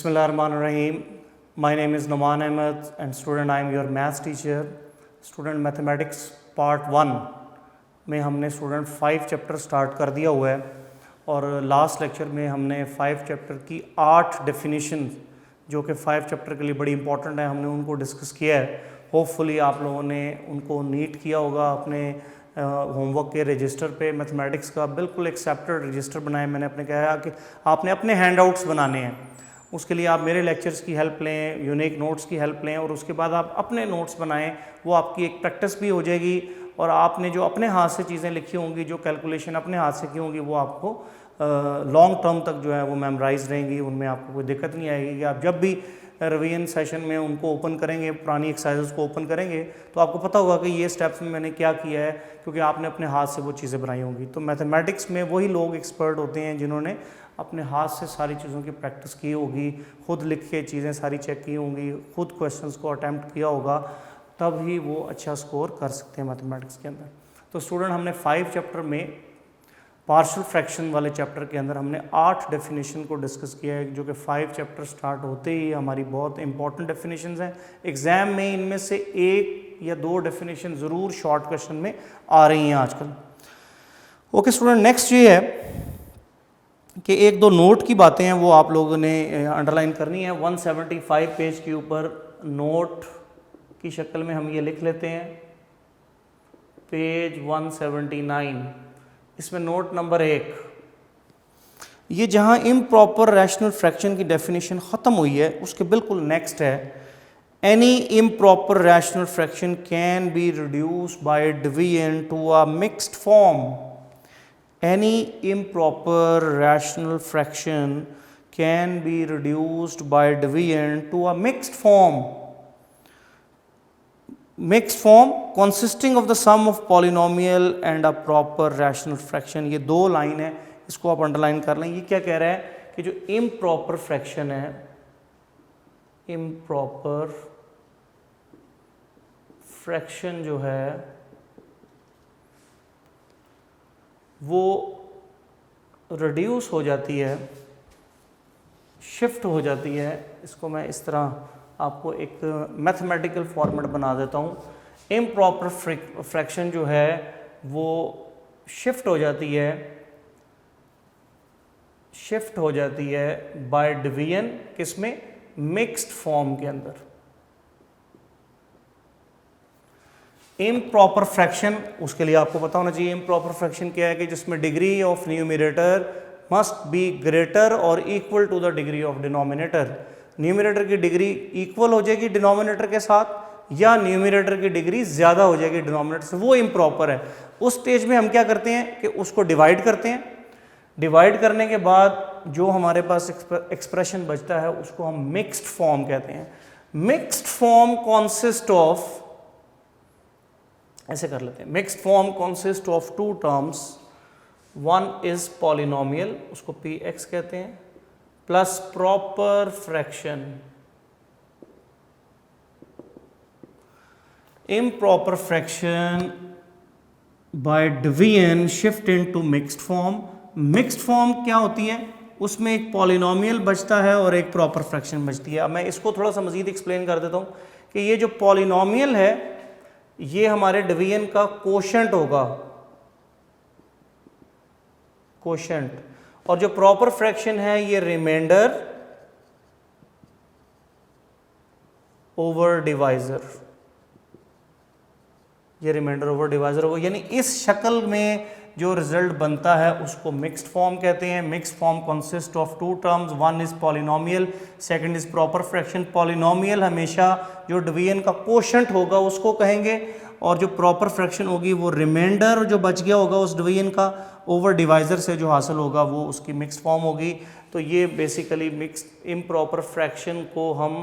Bismillahirrahmanirrahim. My name is Noman Ahmed and student I am your maths teacher. Student mathematics part 1 में हमने student 5 chapter start कर दिया हुआ है और लास्ट लेक्चर में हमने 5 चैप्टर की 8 डेफिनेशन जो कि 5 चैप्टर के लिए बड़ी इंपॉर्टेंट है हमने उनको डिस्कस किया है। होपफुली आप लोगों ने उनको नीट किया होगा अपने होमवर्क के रजिस्टर पे। मैथमेटिक्स का बिल्कुल एक्सेप्टेड रजिस्टर बनाए मैंने अपने कहा कि आपने अपने हैंडआउट्स बनाने हैं, उसके लिए आप मेरे लेक्चर्स की हेल्प लें, यूनिक नोट्स की हेल्प लें और उसके बाद आप अपने नोट्स बनाएं। वो आपकी एक प्रैक्टिस भी हो जाएगी और आपने जो अपने हाथ से चीज़ें लिखी होंगी, जो कैलकुलेशन अपने हाथ से की होंगी, वो आपको लॉन्ग टर्म तक जो है वो मेमोराइज रहेंगी। उनमें आपको कोई दिक्कत नहीं आएगी कि आप जब भी रिवीजन सेशन में उनको ओपन करेंगे, पुरानी एक्सरसाइजेस को ओपन करेंगे तो आपको पता होगा कि ये स्टेप्स में मैंने क्या किया है, क्योंकि आपने अपने हाथ से वो चीज़ें बनाई होंगी। तो मैथमेटिक्स में वही लोग एक्सपर्ट होते हैं जिन्होंने अपने हाथ से सारी चीज़ों की प्रैक्टिस की होगी, खुद लिख के चीज़ें सारी चेक की होंगी, खुद क्वेश्चंस को अटैम्प्ट किया होगा, तब ही वो अच्छा स्कोर कर सकते हैं मैथमेटिक्स के अंदर। तो स्टूडेंट हमने 5 चैप्टर में पार्शियल फ्रैक्शन वाले चैप्टर के अंदर हमने 8 डेफिनेशन को डिस्कस किया है, जो कि 5 चैप्टर स्टार्ट होते ही हमारी बहुत इंपॉर्टेंट डेफिनेशंस हैं। एग्ज़ाम में इनमें से 1 या 2 डेफिनेशन ज़रूर शॉर्ट क्वेश्चन में आ रही हैं आजकल। ओके स्टूडेंट, नेक्स्ट ये है कि 1-2 नोट की बातें हैं वो आप लोगों ने अंडरलाइन करनी है। 175 पेज के ऊपर नोट की शक्ल में हम ये लिख लेते हैं, पेज 179। इसमें नोट नंबर 1, ये जहां इम्प्रॉपर रैशनल फ्रैक्शन की डेफिनेशन ख़त्म हुई है उसके बिल्कुल नेक्स्ट है, any improper rational fraction can be reduced by division to a mixed form. Any improper rational fraction can be reduced by division to a mixed form. Mixed form consisting of the sum of polynomial and a proper rational fraction. ये 2 line है, इसको आप underline कर लें। ये क्या कह रहा है कि जो improper fraction है, improper fraction जो है वो रिड्यूस हो जाती है, शिफ्ट हो जाती है। इसको मैं इस तरह आपको एक मैथमेटिकल फॉर्मेट बना देता हूँ। इम्प्रॉपर फ्रैक्शन जो है वो शिफ्ट हो जाती है बाय डिवीजन, किसमें? मिक्स्ड फॉर्म के अंदर। इम्प्रॉपर फ्रैक्शन, उसके लिए आपको पता होना चाहिए इम्प्रॉपर फ्रैक्शन क्या है, कि जिसमें degree of numerator must be greater और equal to the degree of denominator. Numerator की डिग्री इक्वल हो जाएगी डिनोमिनेटर के साथ या न्यूमरेटर की डिग्री ज़्यादा हो जाएगी डिनोमिनेटर से, वो इम्प्रॉपर है। उस स्टेज में हम क्या करते हैं कि उसको डिवाइड करते हैं। डिवाइड करने के बाद जो हमारे पास एक्सप्रेशन बचता है उसको हम मिक्स्ड फॉर्म कहते हैं। मिक्स्ड फॉर्म कॉन्सिस्ट ऑफ, ऐसे कर लेते हैं, mixed form consist of 2 terms, one is polynomial, उसको px कहते हैं, plus proper fraction. Improper fraction by division shift into mixed form. Mixed form क्या होती है? उसमें एक पॉलिनोमियल बचता है और एक प्रॉपर फ्रैक्शन बचती है। अब मैं इसको थोड़ा सा मजीद एक्सप्लेन कर देता हूँ कि ये जो पॉलिनोमियल है ये हमारे डिवीजन का कोशेंट होगा, कोशेंट, और जो प्रॉपर फ्रैक्शन है ये रिमाइंडर ओवर डिवाइजर, ये रिमाइंडर ओवर डिवाइजर होगा। यानी इस शक्ल में जो रिजल्ट बनता है उसको मिक्स्ड फॉर्म कहते हैं। Mixed form consist of 2 terms, one is polynomial, second is proper fraction. Polynomial हमेशा जो डिवीजन का कोशेंट होगा उसको कहेंगे और जो प्रॉपर फ्रैक्शन होगी वो रिमाइंडर जो बच गया होगा उस डिवीजन का ओवर डिवाइजर से जो हासिल होगा वो उसकी मिक्स्ड फॉर्म होगी। तो ये बेसिकली मिक्स्ड इम्प्रॉपर फ्रैक्शन को हम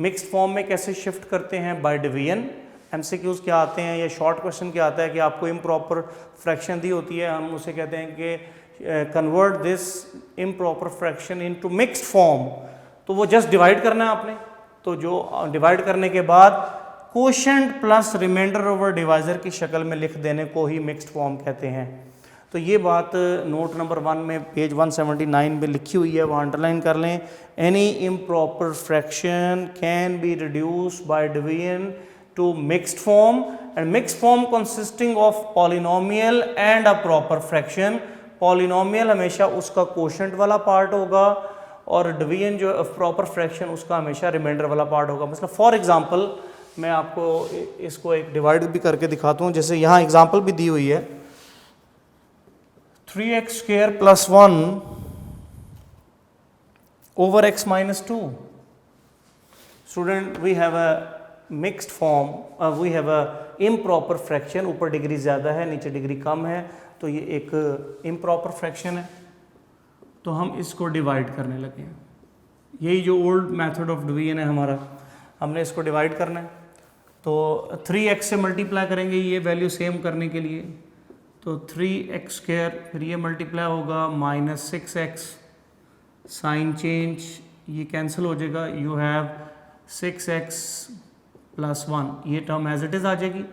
मिक्स्ड फॉर्म में कैसे शिफ्ट करते हैं? By division. एमसीक्यूज क्या आते हैं या शॉर्ट क्वेश्चन क्या आता है कि आपको इम्प्रॉपर फ्रैक्शन दी होती है, हम उसे कहते हैं कि convert this improper fraction into mixed form. तो वो जस्ट डिवाइड करना है आपने। तो जो डिवाइड करने के बाद quotient plus remainder over divisor की शक्ल में लिख देने को ही मिक्स्ड फॉर्म कहते हैं। तो तो ये बात नोट नंबर 1 में पेज 179 पे लिखी हुई है, वो अंडरलाइन कर लें। Any improper fraction can be reduce by division to mixed form and mixed form consisting of polynomial and a proper fraction. Polynomial हमेशा उसका कोशेंट वाला पार्ट होगा और डिवीजन जो प्रॉपर फ्रैक्शन उसका हमेशा रिमाइंडर वाला पार्ट होगा। मतलब फॉर एग्जांपल मैं आपको इसको एक डिवाइड भी करके दिखाता हूँ, जैसे यहाँ एग्जांपल भी दी हुई है 3x square plus 1 over x minus 2. Student, we have a mixed form, we have a improper fraction, ऊपर डिग्री ज़्यादा है नीचे डिग्री कम है, तो ये एक improper fraction है, तो हम इसको डिवाइड करने लगे हैं। यही जो ओल्ड मेथड ऑफ डिवीजन है हमारा, हमने इसको डिवाइड करना है। तो 3x से मल्टीप्लाई करेंगे ये वैल्यू सेम करने के लिए, तो 3x स्क्वायर, फिर ये मल्टीप्लाई होगा -6x, साइन चेंज ये कैंसिल हो जाएगा, यू हैव 6x + 1, ये टर्म एज इट इज़ आ जाएगी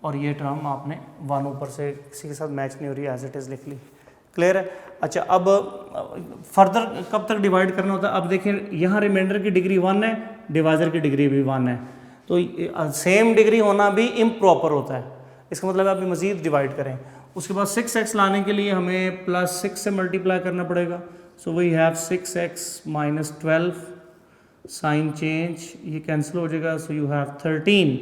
और ये टर्म आपने 1 ऊपर से किसी के साथ मैच नहीं हो रही, एज इट इज़ लिख ली। क्लियर है? अच्छा, अब फर्दर कब तक डिवाइड करना होता है? अब देखिए यहाँ रिमाइंडर की डिग्री 1 है, डिवाइजर की डिग्री भी 1 है, तो सेम डिग्री होना भी इम्प्रॉपर होता है। इसका मतलब है अभी मज़ीद डिवाइड करें, उसके बाद 6x लाने के लिए हमें +6 से मल्टीप्लाई करना पड़ेगा। So we have 6x - 12, sign change ये कैंसिल हो जाएगा, so you have 13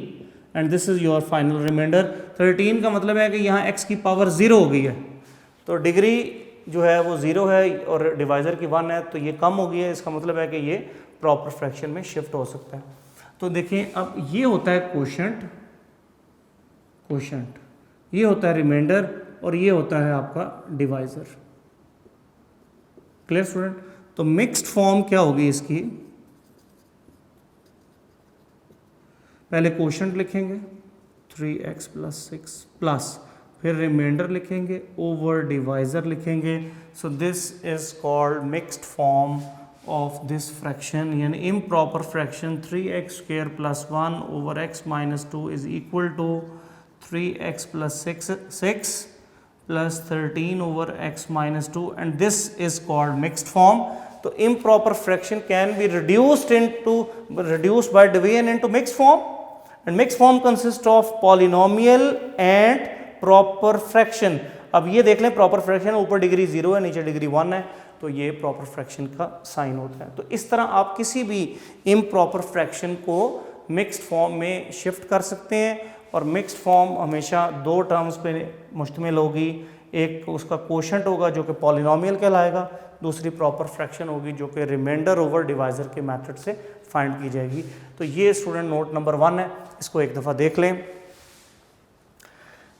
and this is your final remainder. 13 का मतलब है कि यहाँ x की पावर 0 हो गई है, तो डिग्री जो है वो 0 है और डिवाइज़र की 1 है, तो ये कम हो गई है। इसका मतलब है कि ये प्रॉपर फ्रैक्शन में शिफ्ट हो सकता है। तो देखिए अब ये होता है कोशेंट, ये होता है रिमाइंडर और ये होता है आपका डिवाइजर। Clear student? तो मिक्स्ड फॉर्म क्या होगी इसकी? पहले कोशेंट लिखेंगे 3x + 6 प्लस, फिर रिमाइंडर लिखेंगे ओवर डिवाइजर लिखेंगे। So this is called mixed form of this fraction, यानी improper fraction 3x square + 1 over x - 2 is equal to 3x + 6 plus 13 over x minus 2 and this is called mixed form. तो improper fraction can be reduced by division into mixed form and mixed form consists of polynomial and proper fraction. अब ये देख लें proper fraction ऊपर degree 0 है नीचे degree 1 है, तो ये proper fraction का साइन होता है। तो इस तरह आप किसी भी improper fraction को mixed form में शिफ्ट कर सकते हैं और मिक्स्ड फॉर्म हमेशा 2 टर्म्स पे मुश्तमिल होगी। एक उसका कोशेंट होगा जो कि पॉलिनोमियल कहलाएगा, दूसरी प्रॉपर फ्रैक्शन होगी जो कि रिमाइंडर ओवर डिवाइजर के मेथड से फाइंड की जाएगी। तो ये स्टूडेंट नोट नंबर 1 है, इसको एक दफ़ा देख लें।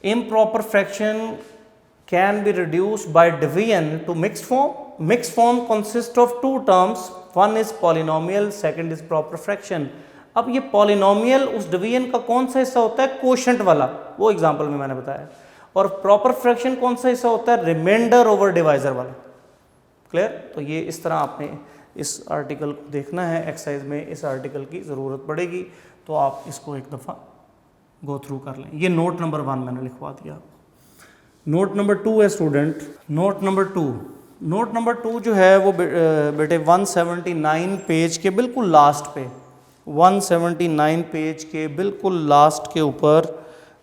Improper fraction can be reduced by division to mixed form. Mixed form consist of 2 terms, one is polynomial, second is proper fraction. अब ये पॉलिनोमियल उस डिवीजन का कौन सा हिस्सा होता है? कोशेंट वाला, वो एग्जांपल में मैंने बताया। और प्रॉपर फ्रैक्शन कौन सा हिस्सा होता है? रिमाइंडर ओवर डिवाइजर वाला। क्लियर? तो ये इस तरह आपने इस आर्टिकल को देखना है, एक्सरसाइज में इस आर्टिकल की ज़रूरत पड़ेगी, तो आप इसको एक दफ़ा गो थ्रू कर लें। ये नोट नंबर 1 मैंने लिखवा दिया। नोट नंबर 2 है स्टूडेंट, नोट नंबर 2 जो है वो बेटे 179 पेज के बिल्कुल लास्ट पे, 179 पेज के बिल्कुल लास्ट के ऊपर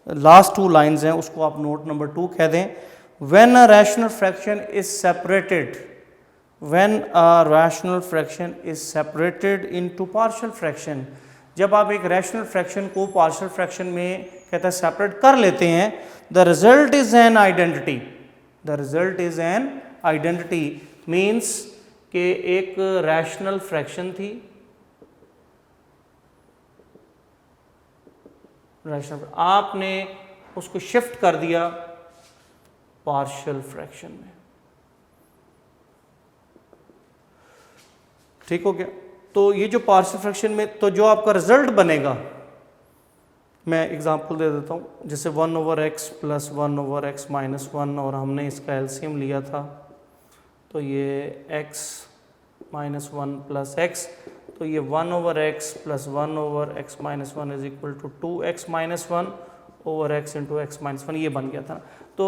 लास्ट 2 लाइंस हैं, उसको आप नोट नंबर 2 कह दें। When a rational fraction is separated, when a rational fraction is separated into partial fraction, जब आप एक रैशनल फ्रैक्शन को पार्शियल फ्रैक्शन में कहता है सेपरेट कर लेते हैं, the result is an identity. The result is an identity means कि एक रैशनल फ्रैक्शन थी, रैशनल, आपने उसको शिफ्ट कर दिया पार्शियल फ्रैक्शन में। ठीक हो गया? तो ये जो पार्शियल फ्रैक्शन में, तो जो आपका रिजल्ट बनेगा, मैं एग्जांपल दे देता हूँ, जैसे 1/x + 1/x - 1 और हमने इसका एलसीएम लिया था, तो ये x - 1 + x, तो ये 1/x + 1/x - 1 is equal to 2x - 1/x × x - 1 ये बन गया था। तो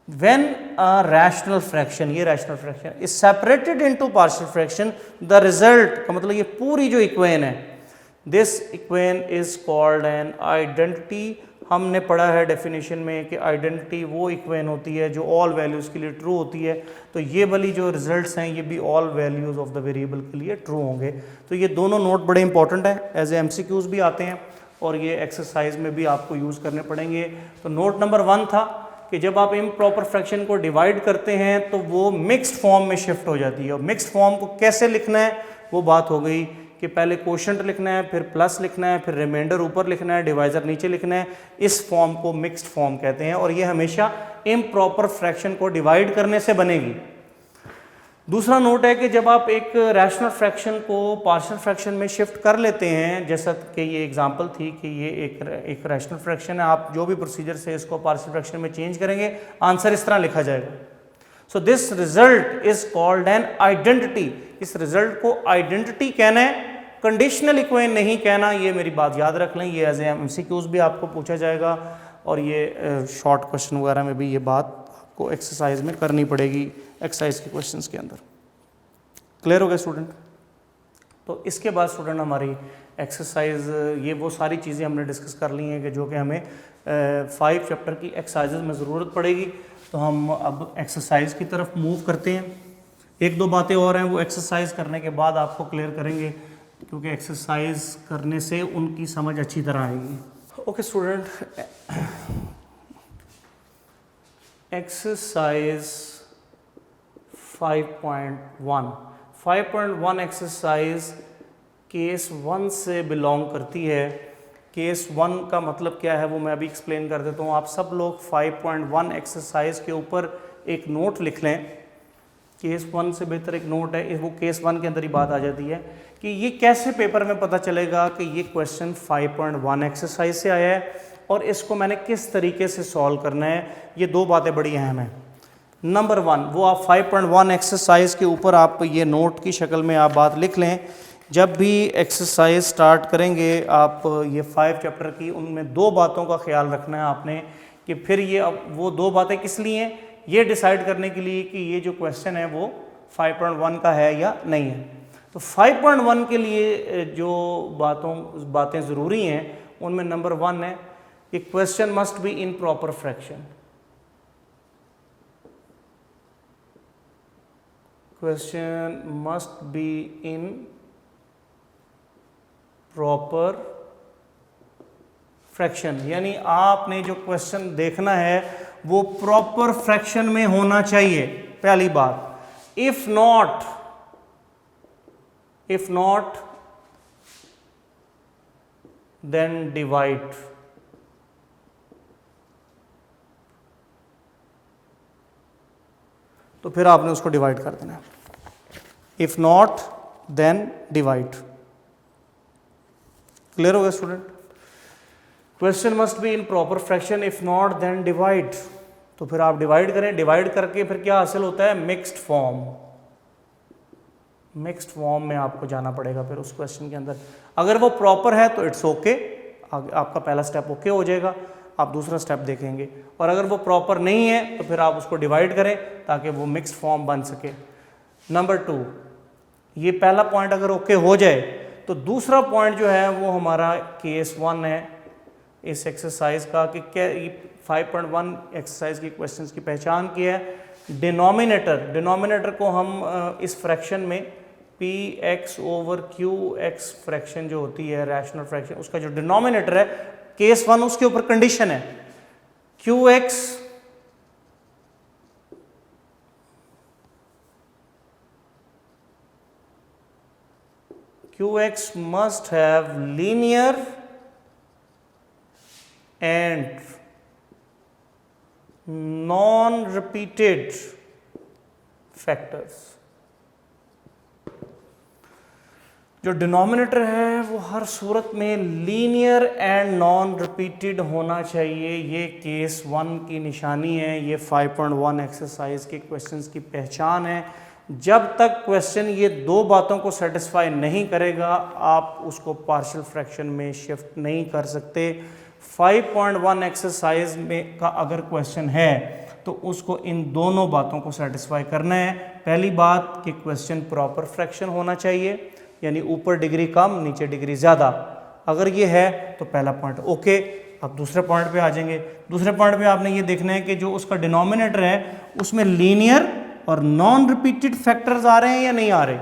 when a rational fraction, ये rational fraction is separated into partial fraction, the result का मतलब ये पूरी जो इक्वेशन है, this equation is called an identity। हमने पढ़ा है डेफिनेशन में कि आइडेंटिटी वो इक्वेशन होती है जो ऑल वैल्यूज़ के लिए ट्रू होती है। तो ये वाली जो रिजल्ट्स हैं ये भी all values of the variable के लिए ट्रू होंगे। तो ये दोनों नोट बड़े इंपॉर्टेंट हैं, एज ए MCQs भी आते हैं और ये एक्सरसाइज में भी आपको यूज़ करने पड़ेंगे। तो नोट नंबर 1 था कि जब आप इम्प्रॉपर फ्रैक्शन को डिवाइड करते हैं तो वो मिक्स्ड फॉर्म में शिफ्ट हो जाती है। और मिक्स्ड फॉर्म को कैसे लिखना है वो बात हो गई कि पहले कोशेंट लिखना है, फिर प्लस लिखना है, फिर रिमाइंडर ऊपर लिखना है, डिवाइजर नीचे लिखना है। इस फॉर्म को मिक्स्ड फॉर्म कहते हैं और ये हमेशा इम्प्रॉपर फ्रैक्शन को डिवाइड करने से बनेगी। दूसरा नोट है कि जब आप एक रैशनल फ्रैक्शन को पार्शियल फ्रैक्शन में शिफ्ट कर लेते हैं, जैसा कि ये एग्जांपल थी कि ये एक रैशनल फ्रैक्शन है, आप जो भी प्रोसीजर से इसको पार्शियल फ्रैक्शन में चेंज करेंगे आंसर इस तरह लिखा जाएगा। So this result is called an identity. इस रिजल्ट को आइडेंटिटी कहना है, कंडीशनल इक्वेशन नहीं कहना। ये मेरी बात याद रख लें, ये एज MCQs भी आपको पूछा जाएगा और ये शॉर्ट क्वेश्चन वगैरह में भी ये बात आपको एक्सरसाइज में करनी पड़ेगी, एक्सरसाइज के क्वेश्चंस के अंदर। क्लियर हो गया स्टूडेंट? तो इसके बाद स्टूडेंट हमारी एक्सरसाइज, ये वो सारी चीज़ें हमने डिस्कस कर ली हैं कि जो कि हमें 5 चैप्टर की एक्सरसाइजेज में ज़रूरत पड़ेगी। तो हम अब एक्सरसाइज की तरफ मूव करते हैं। एक दो बातें और हैं वो एक्सरसाइज करने के बाद आपको क्लियर करेंगे, क्योंकि एक्सरसाइज करने से उनकी समझ अच्छी तरह आएगी। Okay student, exercise 5.1 exercise case 1 से बिलोंग करती है। केस 1 का मतलब क्या है वो मैं अभी एक्सप्लेन कर देता हूँ। आप सब लोग 5.1 एक्सरसाइज के ऊपर एक नोट लिख लें। केस 1 से बेहतर एक नोट है, वो केस 1 के अंदर ही बात आ जाती है कि ये कैसे पेपर में पता चलेगा कि ये क्वेश्चन 5.1 एक्सरसाइज से आया है और इसको मैंने किस तरीके से सॉल्व करना है। ये दो बातें बड़ी अहम हैं। नंबर 1, वो आप 5.1 एक्सरसाइज के ऊपर आप ये नोट की शक्ल में आप बात लिख लें। जब भी एक्सरसाइज स्टार्ट करेंगे आप ये 5 चैप्टर की, उनमें दो बातों का ख्याल रखना है आपने कि फिर ये अब वो दो बातें किस लिए हैं, ये डिसाइड करने के लिए कि ये जो क्वेश्चन है वो 5.1 का है या नहीं है। तो 5.1 के लिए जो बातें ज़रूरी हैं उनमें नंबर 1 है कि question must be in proper fraction. Question must be in proper fraction, यानी आपने जो क्वेश्चन देखना है वो प्रॉपर फ्रैक्शन में होना चाहिए, पहली बात। If not then divide. तो फिर आपने उसको डिवाइड कर देना है। If not then divide. Clear हो गया student? Question must be in proper fraction, if not then divide. तो फिर आप डिवाइड करें, डिवाइड करके फिर क्या हासिल होता है, मिक्स्ड फॉर्म। मिक्स्ड फॉर्म में आपको जाना पड़ेगा फिर उस क्वेश्चन के अंदर। अगर वो प्रॉपर है तो इट्स ओके, आपका पहला स्टेप ओके हो जाएगा, आप दूसरा स्टेप देखेंगे। और अगर वो प्रॉपर नहीं है तो फिर आप उसको डिवाइड करें ताकि वो मिक्स्ड फॉर्म बन सके। नंबर 2, ये पहला पॉइंट अगर ओके हो जाए तो दूसरा पॉइंट जो है वो हमारा केस 1 है इस एक्सरसाइज का कि क्या 5.1 एक्सरसाइज की क्वेश्चंस की पहचान की है। डिनोमिनेटर को हम इस फ्रैक्शन में px/qx फ्रैक्शन जो होती है रैशनल फ्रैक्शन, उसका जो डिनोमिनेटर है केस 1 उसके ऊपर कंडीशन है qx must have linear and non-repeated factors। जो डिनोमिनेटर है वो हर सूरत में लीनियर एंड नॉन रिपीटेड होना चाहिए। ये केस 1 की निशानी है, ये 5.1 एक्सरसाइज के क्वेश्चंस की पहचान है। जब तक क्वेश्चन ये दो बातों को सेटिस्फाई नहीं करेगा आप उसको पार्शियल फ्रैक्शन में शिफ्ट नहीं कर सकते। 5.1 एक्सरसाइज में का अगर क्वेश्चन है तो उसको इन दोनों बातों को सेटिस्फाई करना है। पहली बात कि क्वेश्चन प्रॉपर फ्रैक्शन होना चाहिए, यानी ऊपर डिग्री कम नीचे डिग्री ज़्यादा। अगर ये है तो पहला पॉइंट ओके। अब दूसरे पॉइंट पे आ जाएंगे। दूसरे पॉइंट पे आपने ये देखना है कि जो उसका डिनोमिनेटर है उसमें लीनियर और नॉन रिपीटेड फैक्टर्स आ रहे हैं या नहीं आ रहे।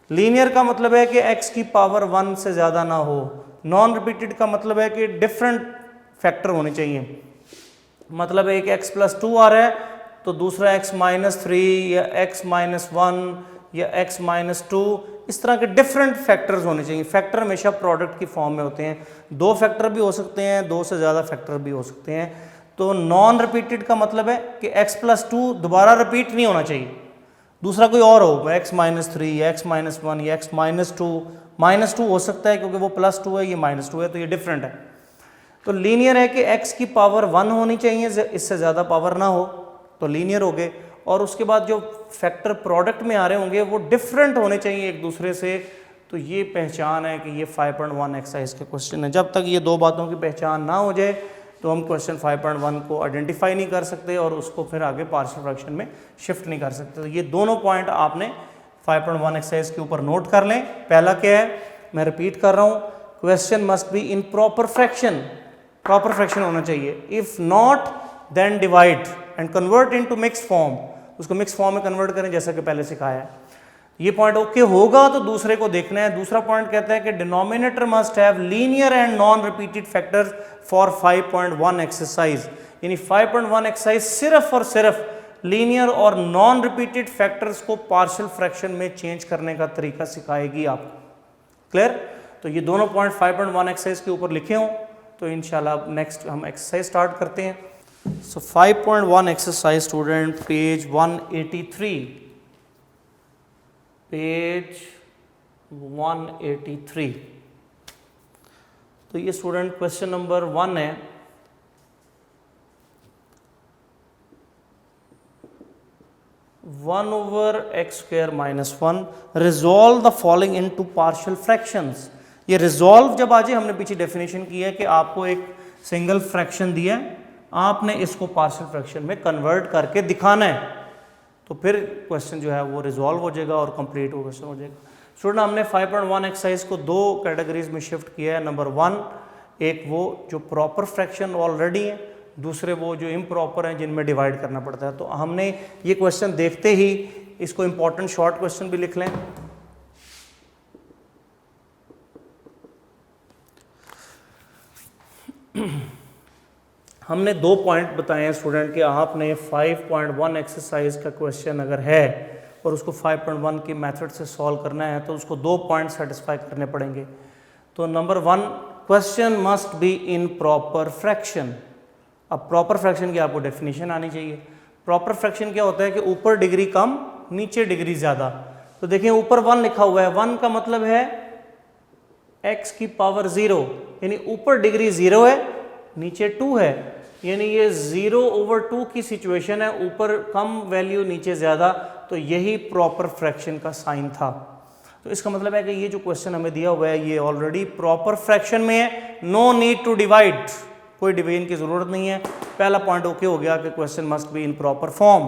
लीनियर का मतलब है कि x की पावर 1 से ज़्यादा ना हो। नॉन रिपीटेड का मतलब है कि डिफरेंट फैक्टर होने चाहिए। मतलब एक x+2 आ रहा है तो दूसरा x-3 या x-1 या x-2, इस तरह के डिफरेंट फैक्टर्स होने चाहिए। फैक्टर हमेशा प्रोडक्ट की फॉर्म में होते हैं। 2 फैक्टर भी हो सकते हैं, 2 से ज़्यादा फैक्टर भी हो सकते हैं। तो नॉन रिपीटेड का मतलब है कि x+2 दोबारा रिपीट नहीं होना चाहिए, दूसरा कोई और हो, x-3 या x-1 या x-2 हो सकता है क्योंकि वो +2 है, ये -2 है, तो ये डिफरेंट है। तो लीनियर है कि x की पावर 1 होनी चाहिए, इससे ज़्यादा पावर ना हो, तो लीनियर हो गए। और उसके बाद जो फैक्टर प्रोडक्ट में आ रहे होंगे वो डिफरेंट होने चाहिए एक दूसरे से। तो ये पहचान है कि ये 5.1 एक्सरसाइज के क्वेश्चन है। जब तक ये दो बातों की पहचान ना हो जाए तो हम क्वेश्चन 5.1 को आइडेंटिफाई नहीं कर सकते और उसको फिर आगे पार्शियल फ्रैक्शन में शिफ्ट नहीं कर सकते। तो ये दोनों पॉइंट आपने 5.1 एक्सरसाइज के ऊपर नोट कर लें। पहला क्या है, मैं रिपीट कर रहा हूँ, question must be in proper fraction, proper fraction होना चाहिए। If not then divide and convert into mix form, उसको मिक्स फॉर्म में कन्वर्ट करें जैसा कि पहले सिखाया है। ये पॉइंट ओके होगा तो दूसरे को देखना है। दूसरा पॉइंट कहता है कि denominator must have linear and non repeated factors for 5.1 exercise, यानी 5.1 एक्सरसाइज सिर्फ और सिर्फ लीनियर और नॉन रिपीटेड फैक्टर्स को पार्शियल फ्रैक्शन में चेंज करने का तरीका सिखाएगी आपको। क्लियर? तो ये दोनों पॉइंट 5.1 एक्सरसाइज के ऊपर लिखे हों तो इंशाल्लाह नेक्स्ट हम एक्सरसाइज स्टार्ट करते हैं। सो 5.1 एक्सरसाइज स्टूडेंट, पेज 183, पेज 183। तो ये स्टूडेंट क्वेश्चन नंबर 1 है। One over x square minus 1, resolve the following into partial fractions. ये रिजॉल्व जब आ जाए, हमने पीछे डेफिनेशन की है कि आपको एक सिंगल फ्रैक्शन दिया है, आपने इसको पार्शियल फ्रैक्शन में कन्वर्ट करके दिखाना है, तो फिर क्वेश्चन जो है वो रिजॉल्व हो जाएगा और कंप्लीट क्वेश्चन हो जाएगा। स्टूडेंट हमने 5.1 एक्सरसाइज को दो कैटेगरीज में शिफ्ट किया है। नंबर 1, एक वो जो प्रॉपर फ्रैक्शन ऑलरेडी है, दूसरे वो जो इम्प्रॉपर हैं जिनमें डिवाइड करना पड़ता है। तो हमने ये क्वेश्चन देखते ही इसको इंपॉर्टेंट शॉर्ट क्वेश्चन भी लिख लें। हमने 2 पॉइंट बताए हैं स्टूडेंट कि आपने 5.1 एक्सरसाइज का क्वेश्चन अगर है और उसको 5.1 के मेथड से सॉल्व करना है तो उसको 2 पॉइंट सेटिस्फाई करने पड़ेंगे। तो number 1, question must be in proper fraction. अब प्रॉपर फ्रैक्शन की आपको डेफिनेशन आनी चाहिए। प्रॉपर फ्रैक्शन क्या होता है कि ऊपर डिग्री कम नीचे डिग्री ज़्यादा। तो देखिए ऊपर 1 लिखा हुआ है, 1 का मतलब है x की पावर 0, यानी ऊपर डिग्री 0 है नीचे 2 है, यानी ये 0/2 की सिचुएशन है, ऊपर कम वैल्यू नीचे ज़्यादा। तो यही प्रॉपर फ्रैक्शन का साइन था। तो इसका मतलब है कि ये जो क्वेश्चन हमें दिया हुआ है ये ऑलरेडी प्रॉपर फ्रैक्शन में है। नो नीड टू डिवाइड, कोई डिवीजन की ज़रूरत नहीं है। पहला पॉइंट ओके हो गया कि question must be in proper form,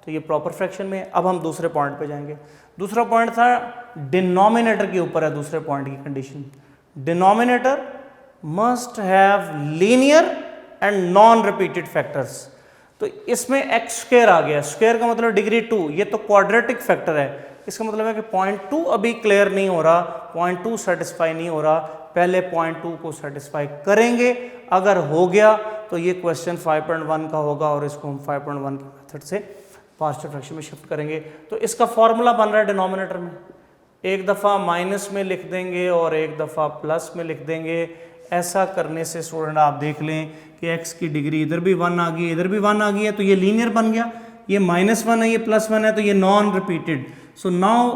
तो ये प्रॉपर फ्रैक्शन में है। अब हम दूसरे पॉइंट पे जाएंगे। दूसरा पॉइंट था डिनोमिनेटर के ऊपर है। दूसरे पॉइंट की condition, denominator must have linear and non repeated factors. तो इसमें एक्स स्क्वायर आ गया, स्क्वायर का मतलब डिग्री 2, ये तो क्वाड्रेटिक फैक्टर है। इसका मतलब है कि 0.2 अभी क्लियर नहीं हो रहा, 0.2 सेटिस्फाई नहीं हो रहा, पहले 0.2 को सेटिस्फाई करेंगे। अगर हो गया तो ये क्वेश्चन 5.1 का होगा और इसको हम 5.1 के मेथड से पार्शियल फ्रैक्शन में शिफ्ट करेंगे। तो इसका फॉर्मूला बन रहा है डिनोमिनेटर में, एक दफ़ा माइनस में लिख देंगे और एक दफ़ा प्लस में लिख देंगे। ऐसा करने से स्टूडेंट आप देख लें कि x की डिग्री इधर भी 1 आ गई, इधर भी 1 आ गई है, तो ये लीनियर बन गया। ये -1 है, ये +1 है, तो ये non repeated. So now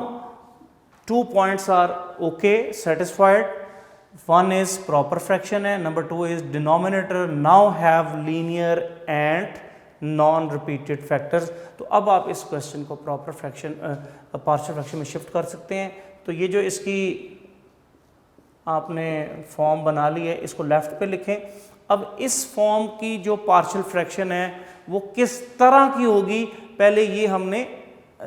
2 points are okay satisfied. 1 is proper fraction है, number 2 is denominator now have linear and non repeated factors. तो अब आप इस क्वेश्चन को प्रॉपर फ्रैक्शन पार्शियल फ्रैक्शन में शिफ्ट कर सकते हैं। तो ये जो इसकी आपने फॉर्म बना ली है इसको लेफ्ट पे लिखें अब इस फॉर्म की जो पार्शियल फ्रैक्शन है वो किस तरह की होगी, पहले ये हमने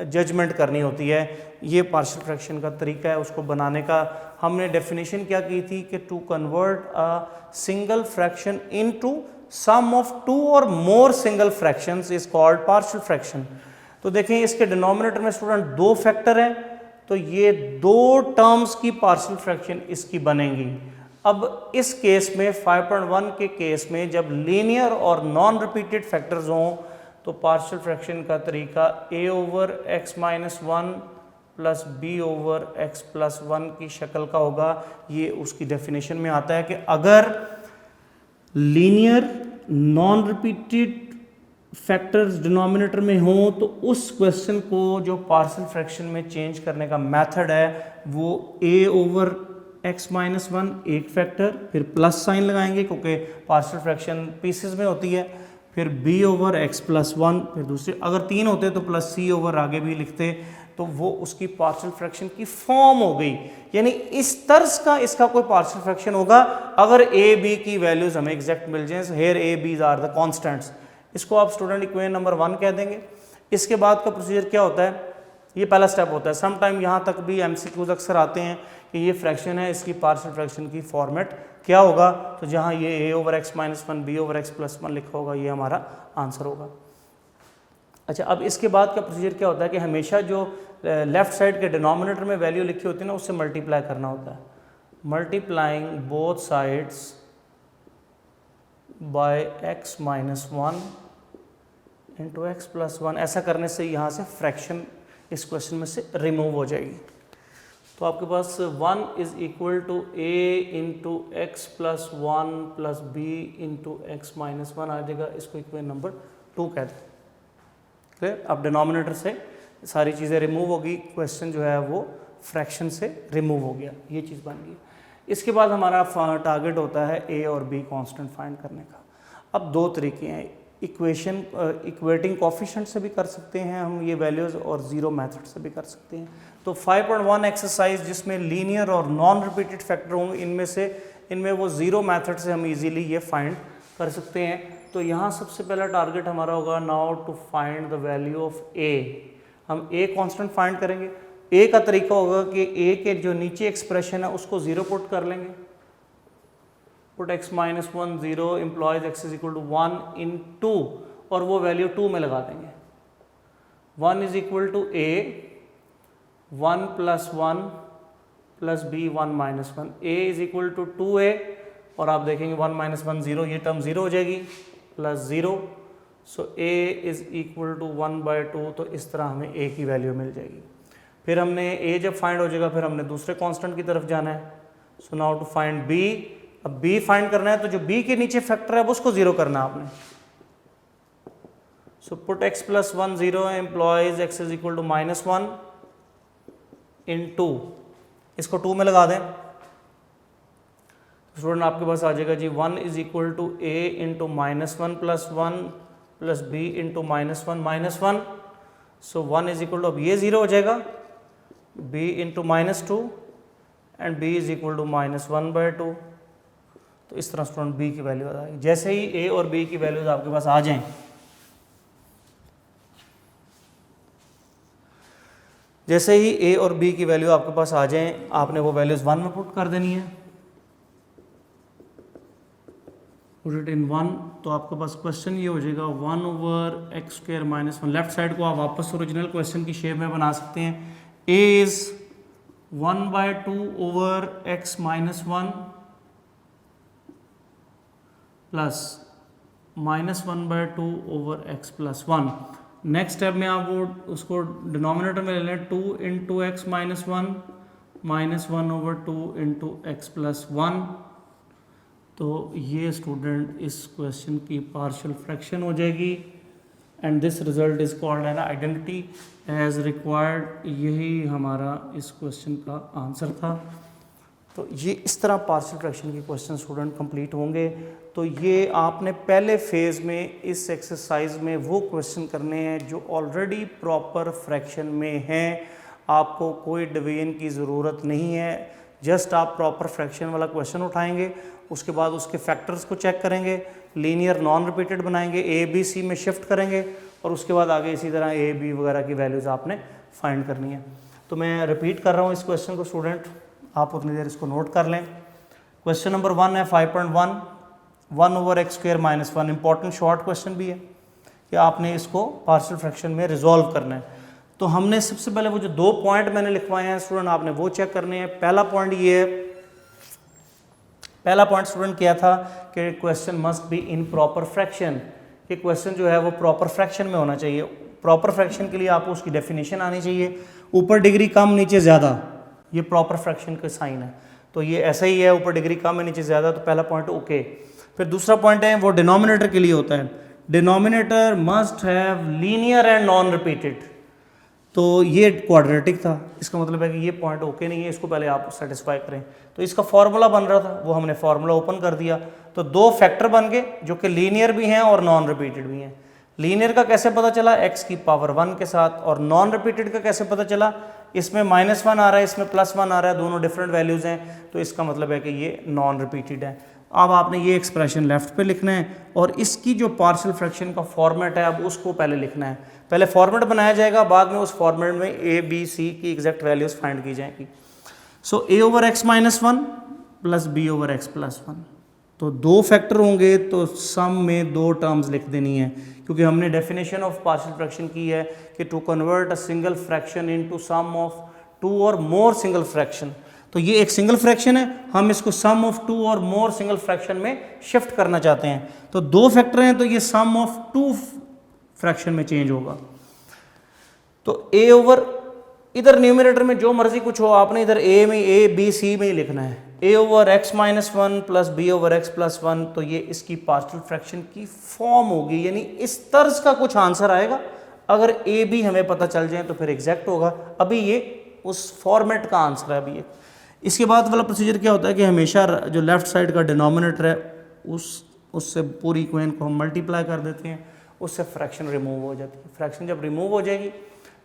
जजमेंट करनी होती है। ये पार्शियल फ्रैक्शन का तरीका है उसको बनाने का। हमने डेफिनेशन क्या की थी कि to convert a single fraction into sum of two और more single fractions is called partial fraction. तो देखें इसके डिनोमिनेटर में स्टूडेंट दो फैक्टर हैं, तो ये दो टर्म्स की पार्शियल फ्रैक्शन इसकी बनेंगी। अब इस केस में 5.1 के केस में जब लीनियर और नॉन रिपीटेड फैक्टर्स हों तो पार्शियल फ्रैक्शन का तरीका a over x minus one plus B over x plus one की शक्ल का होगा। ये उसकी डेफिनेशन में आता है कि अगर linear non repeated factors denominator में हो तो उस क्वेश्चन को जो पार्शियल फ्रैक्शन में चेंज करने का मेथड है वो a over x minus one एक फैक्टर, फिर प्लस साइन लगाएंगे क्योंकि पार्शियल फ्रैक्शन पीसेस में होती है, फिर b over x plus one, फिर दूसरे अगर तीन होते तो प्लस c ओवर आगे भी लिखते, तो वो उसकी पार्शियल फ्रैक्शन की फॉर्म हो गई। यानी इस तर्ज का इसका कोई पार्शियल फ्रैक्शन होगा अगर a b की वैल्यूज हमें एग्जैक्ट मिल जाए। Here a b are the constants, इसको आप स्टूडेंट इक्वेशन नंबर 1 कह देंगे। इसके बाद का प्रोसीजर क्या होता है, ये पहला स्टेप होता है। सम टाइम यहाँ तक भी एमसीक्यूज अक्सर आते हैं कि ये फ्रैक्शन है, इसकी पार्शियल फ्रैक्शन की फॉर्मेट क्या होगा, तो जहाँ ये a over x minus one B over x plus one लिखा होगा ये हमारा आंसर होगा। अच्छा, अब इसके बाद का प्रोसीजर क्या होता है कि हमेशा जो लेफ्ट साइड के डिनोमिनेटर में वैल्यू लिखी होती है ना उससे मल्टीप्लाई करना होता है। Multiplying both sides by x minus one into x plus one, ऐसा करने से यहाँ से फ्रैक्शन इस क्वेश्चन में से रिमूव हो जाएगी। तो आपके पास 1 is equal to a into x plus one plus B into x minus one आ जाएगा। इसको इक्वेशन नंबर 2 कह दें। क्लियर? अब डिनोमिनेटर से सारी चीज़ें रिमूव होगी, क्वेश्चन जो है वो फ्रैक्शन से रिमूव हो गया, ये चीज़ बन गई। इसके बाद हमारा टारगेट होता है a और b कांस्टेंट फाइंड करने का। अब दो तरीके हैं, इक्वेशन इक्वेटिंग कोफिशिएंट से भी कर सकते हैं हम ये वैल्यूज़, और ज़ीरो मेथड से भी कर सकते हैं। तो 5.1 एक्सरसाइज जिसमें लीनियर और नॉन रिपीटेड फैक्टर होंगे, इनमें वो ज़ीरो मेथड से हम इजीली ये फाइंड कर सकते हैं। तो यहाँ सबसे पहला टारगेट हमारा होगा now to find the value of a। हम a कांस्टेंट फाइंड करेंगे। a का तरीका होगा कि a के जो नीचे एक्सप्रेशन है उसको ज़ीरो पुट कर लेंगे। Put x minus one zero implies x is equal to one into, और वो वैल्यू 2 में लगा देंगे। 1 is equal to a 1 plus one plus B 1 minus one, a is equal to 2a, और आप देखेंगे 1 माइनस वन ज़ीरो, ये term zero हो जाएगी, plus zero, so a is equal to 1/2। तो इस तरह हमें a की वैल्यू मिल जाएगी। फिर हमने a जब फाइंड हो जाएगा फिर हमने दूसरे कांस्टेंट की तरफ जाना है। So now to find b। अब b फाइंड करना है तो जो b के नीचे फैक्टर है उसको ज़ीरो करना है आपने। So put x plus one zero implies x is equal to minus one into, इसको 2 में लगा दें। स्टूडेंट आपके पास आ जाएगा जी 1 is equal to a into minus one plus one plus B into minus one minus one. So 1 is equal to, अब ये ज़ीरो हो जाएगा, b into minus two and b is equal to minus 1/2। तो इस तरह स्टूडेंट b की value आ जाएगी। जैसे ही a और b की वैल्यूज आपके पास आ जाएं, जैसे ही a और b की वैल्यू आपके पास आ जाएं, आपने वो वैल्यूज 1 में पुट कर देनी है। पुट इट इन 1, तो आपके पास क्वेश्चन ये हो जाएगा 1 over x square minus one. Left side को आप वापस ओरिजिनल क्वेश्चन की शेप में बना सकते हैं। a is 1/2 over x minus one plus minus 1/2 over x plus one. Next step में आप वो उसको डिनोमिनेटर में ले लें, 2 into x minus one minus 1 over 2 into x plus one. तो ये स्टूडेंट इस क्वेश्चन की पार्शियल फ्रैक्शन हो जाएगी and this result is called an identity as required. यही हमारा इस क्वेश्चन का आंसर था। तो ये इस तरह पार्शियल फ्रैक्शन के क्वेश्चन स्टूडेंट कंप्लीट होंगे। तो ये आपने पहले फेज़ में इस एक्सरसाइज में वो क्वेश्चन करने हैं जो ऑलरेडी प्रॉपर फ्रैक्शन में हैं, आपको कोई डिवीजन की ज़रूरत नहीं है। जस्ट आप प्रॉपर फ्रैक्शन वाला क्वेश्चन उठाएंगे, उसके बाद उसके फैक्टर्स को चेक करेंगे, लीनियर नॉन रिपीटेड बनाएंगे, ए बी सी में शिफ्ट करेंगे और उसके बाद आगे इसी तरह ए बी वगैरह की वैल्यूज़ आपने फाइंड करनी है। तो मैं रिपीट कर रहा हूँ इस क्वेश्चन को स्टूडेंट, आप उतनी देर इसको नोट कर लें। क्वेश्चन नंबर 1 है 5.1, 1/x² - 1। इंपॉर्टेंट शॉर्ट क्वेश्चन भी है कि आपने इसको पार्शियल फ्रैक्शन में रिजॉल्व करना है। तो हमने सबसे पहले वो जो 2 पॉइंट मैंने लिखवाए हैं स्टूडेंट, आपने वो चेक करने हैं। पहला पॉइंट ये है, पहला पॉइंट स्टूडेंट क्या था कि question must be in proper fraction, कि क्वेश्चन जो है वो प्रॉपर फ्रैक्शन में होना चाहिए। प्रॉपर फ्रैक्शन के लिए आपको उसकी डेफिनेशन आनी चाहिए, ऊपर डिग्री कम नीचे ज़्यादा, ये प्रॉपर फ्रैक्शन का साइन है। तो ये ऐसा ही है, ऊपर डिग्री कम है नीचे ज़्यादा, तो पहला पॉइंट ओके। फिर दूसरा पॉइंट है वो डिनोमिनेटर के लिए होता है, denominator must have linear and non repeated. तो ये क्वाड्रेटिक था, इसका मतलब है कि ये पॉइंट ओके नहीं है, इसको पहले आप सेटिस्फाई करें। तो इसका फॉर्मूला बन रहा था, वो हमने फॉर्मूला ओपन कर दिया, तो 2 फैक्टर बन गए जो कि लीनियर भी हैं और नॉन रिपीटेड भी हैं। लीनियर का कैसे पता चला, x⁻1 के साथ, और नॉन रिपीटेड का कैसे पता चला, इसमें -1 आ रहा है, इसमें +1 आ रहा है, दोनों डिफरेंट वैल्यूज़ हैं, तो इसका मतलब है कि ये नॉन रिपीटेड है। अब आपने ये एक्सप्रेशन लेफ्ट पे लिखना है और इसकी जो पार्शियल फ्रैक्शन का फॉर्मेट है अब उसको पहले लिखना है। पहले फॉर्मेट बनाया जाएगा, बाद में उस फॉर्मेट में ए बी सी की एग्जैक्ट वैल्यूज फाइंड की जाएंगी। सो a/x - 1 प्लस b/x + 1, तो 2 फैक्टर होंगे तो सम में 2 टर्म्स लिख देनी है, क्योंकि हमने डेफिनेशन ऑफ पार्शियल फ्रैक्शन की है कि to convert a single fraction into sum of 2 or more single fraction. तो ये एक सिंगल फ्रैक्शन है, हम इसको सम of 2 or more single fraction में शिफ्ट करना चाहते हैं। तो 2 फैक्टर हैं तो ये सम ऑफ 2 फ्रैक्शन में चेंज होगा। तो a/, इधर न्यूमरेटर में जो मर्जी कुछ हो, आपने इधर a b c में ही लिखना है। a/x - 1 प्लस b/x + 1, तो ये इसकी पार्शियल फ्रैक्शन की फॉर्म होगी, यानी इस तर्ज का कुछ आंसर आएगा। अगर a b हमें पता चल जाए तो फिर एग्जैक्ट होगा। अभी ये उस फॉर्मेट का आंसर है। अभी ये इसके बाद वाला प्रोसीजर क्या होता है कि हमेशा जो लेफ्ट साइड का डिनोमिनेटर है उससे पूरी इक्वेशन को हम मल्टीप्लाई कर देते हैं, उससे फ्रैक्शन रिमूव हो जाती है। फ्रैक्शन जब रिमूव हो जाएगी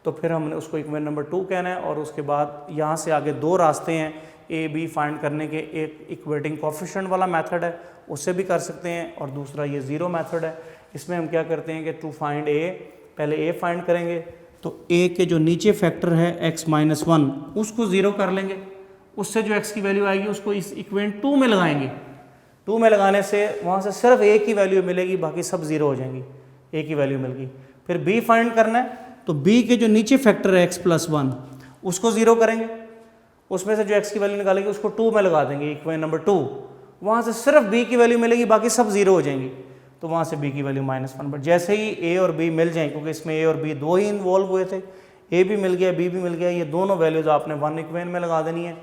तो फिर हमने उसको इक्वेशन नंबर 2 कहना है, और उसके बाद यहाँ से आगे 2 रास्ते हैं ए बी फाइंड करने के। एक इक्वेटिंग कोएफिशिएंट वाला मेथड है, उससे भी कर सकते हैं, और दूसरा ये ज़ीरो मेथड है। इसमें हम क्या करते हैं कि टू फाइंड ए, पहले ए फाइंड करेंगे, तो ए के जो नीचे फैक्टर है x - 1 उसको ज़ीरो कर लेंगे, उससे जो x की वैल्यू आएगी उसको इस इक्वेशन 2 में लगाएंगे। 2 में लगाने से वहाँ से सिर्फ a की वैल्यू मिलेगी, बाकी सब ज़ीरो हो जाएंगी, a की वैल्यू मिल गई। फिर b फाइंड करना है, तो b के जो नीचे फैक्टर है x + 1 उसको ज़ीरो करेंगे, उसमें से जो x की वैल्यू निकालेंगे उसको 2 में लगा देंगे, इक्वेशन नंबर 2। वहाँ से सिर्फ b की वैल्यू मिलेगी, बाकी सब ज़ीरो हो जाएंगी, तो वहाँ से b की वैल्यू -1। बट जैसे ही a और b मिल जाएं, क्योंकि इसमें a और b 2 ही इन्वॉल्व हुए थे, a भी मिल गया b भी मिल गया, ये दोनों वैल्यूज़ आपने 1 इक्वेशन में लगा देनी है।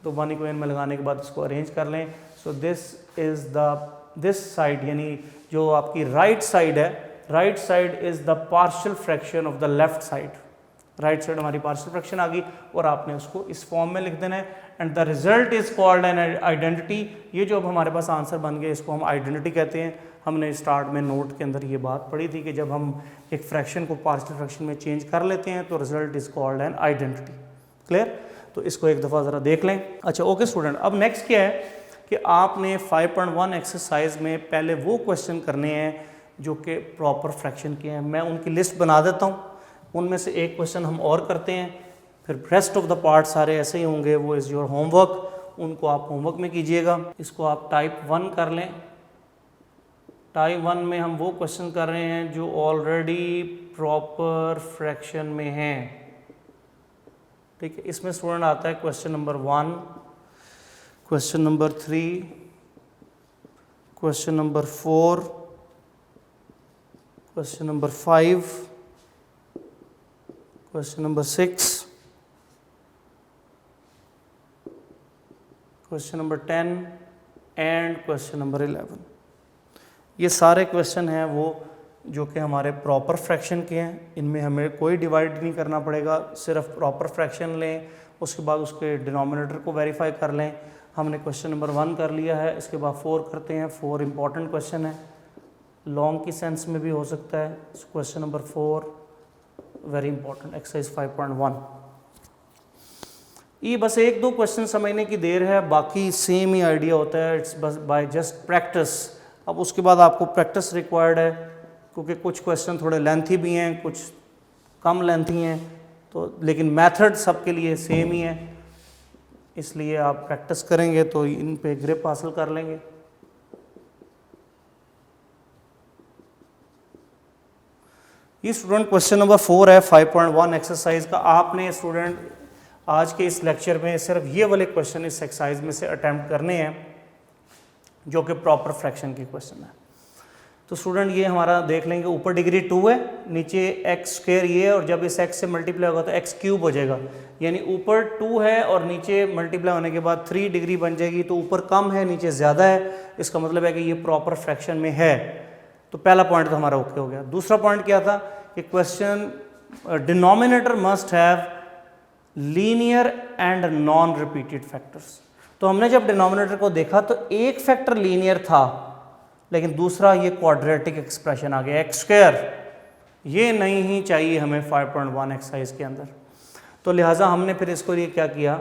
तो 1 इक्वेशन में लगाने के बाद इसको अरेंज कर लें। सो दिस साइड, यानी जो आपकी राइट साइड है, right side is the partial fraction of the left side. Right side हमारी पार्शियल फ्रैक्शन आ गई और आपने उसको इस फॉर्म में लिख देना है, and the result is called an identity. ये जो अब हमारे पास आंसर बन गया इसको हम आइडेंटिटी कहते हैं। हमने स्टार्ट में नोट के अंदर ये बात पढ़ी थी कि जब हम एक फ्रैक्शन को पार्शियल फ्रैक्शन में चेंज कर लेते हैं तो result is called an identity. Clear? तो इसको एक दफ़ा ज़रा देख लें। अच्छा ओके स्टूडेंट, अब नेक्स्ट क्या है कि आपने 5.1 एक्सरसाइज में पहले वो क्वेश्चन करने हैं जो कि प्रॉपर फ्रैक्शन के हैं। मैं उनकी लिस्ट बना देता हूँ, उनमें से एक क्वेश्चन हम और करते हैं, फिर रेस्ट ऑफ द पार्ट सारे ऐसे ही होंगे। वो इज़ योर होमवर्क, उनको आप होमवर्क में कीजिएगा। इसको आप टाइप 1 कर लें। टाइप 1 में हम वो क्वेश्चन कर रहे हैं जो ऑलरेडी प्रॉपर फ्रैक्शन में हैं। ठीक है, इसमें स्टूडेंट आता है question number 1, question number 3, question number 4, question number 5, question number 6, question number 10 and question number 11। ये सारे क्वेश्चन हैं वो जो कि हमारे प्रॉपर फ्रैक्शन के हैं। इनमें हमें कोई डिवाइड नहीं करना पड़ेगा, सिर्फ प्रॉपर फ्रैक्शन लें, उसके बाद उसके डिनोमिनेटर को वेरीफाई कर लें। हमने क्वेश्चन नंबर 1 कर लिया है, इसके बाद 4 करते हैं। 4 इंपॉर्टेंट क्वेश्चन है, लॉन्ग की सेंस में भी हो सकता है। Question number 4 very important, exercise 5.1। ये बस एक दो क्वेश्चन समझने की देर है, बाकी सेम ही आइडिया होता है, इट्स बस बाय जस्ट प्रैक्टिस। अब उसके बाद आपको प्रैक्टिस रिक्वायर्ड है, क्योंकि कुछ क्वेश्चन थोड़े लेंथी भी हैं, कुछ कम लेंथी हैं, तो लेकिन मेथड सबके लिए सेम ही है, इसलिए आप प्रैक्टिस करेंगे तो इन पे ग्रिप हासिल कर लेंगे। ये स्टूडेंट क्वेश्चन नंबर 4 है 5.1 एक्सरसाइज का। आपने स्टूडेंट आज के इस लेक्चर में सिर्फ ये वाले क्वेश्चन इस एक्सरसाइज में से अटेम्प्ट करने हैं जो कि प्रॉपर फ्रैक्शन की क्वेश्चन है। तो स्टूडेंट ये हमारा देख लेंगे, ऊपर डिग्री 2 है, नीचे एक्स स्क्वायर ये है, और जब इस एक्स से मल्टीप्लाई होगा तो एक्स क्यूब हो जाएगा, यानी ऊपर 2 है और नीचे मल्टीप्लाई होने के बाद 3 डिग्री बन जाएगी, तो ऊपर कम है नीचे ज़्यादा है, इसका मतलब है कि ये प्रॉपर फ्रैक्शन में है। तो पहला पॉइंट तो हमारा ओके हो गया। दूसरा पॉइंट क्या था कि question denominator must have linear and non repeated factors. तो हमने जब डिनोमिनेटर को देखा तो एक फैक्टर लीनियर था, लेकिन दूसरा ये क्वाड्रेटिक एक्सप्रेशन आ गया एक्स स्क्वायर, ये नहीं ही चाहिए हमें 5.1 एक्सरसाइज के अंदर। तो लिहाजा हमने फिर इसको लिए क्या किया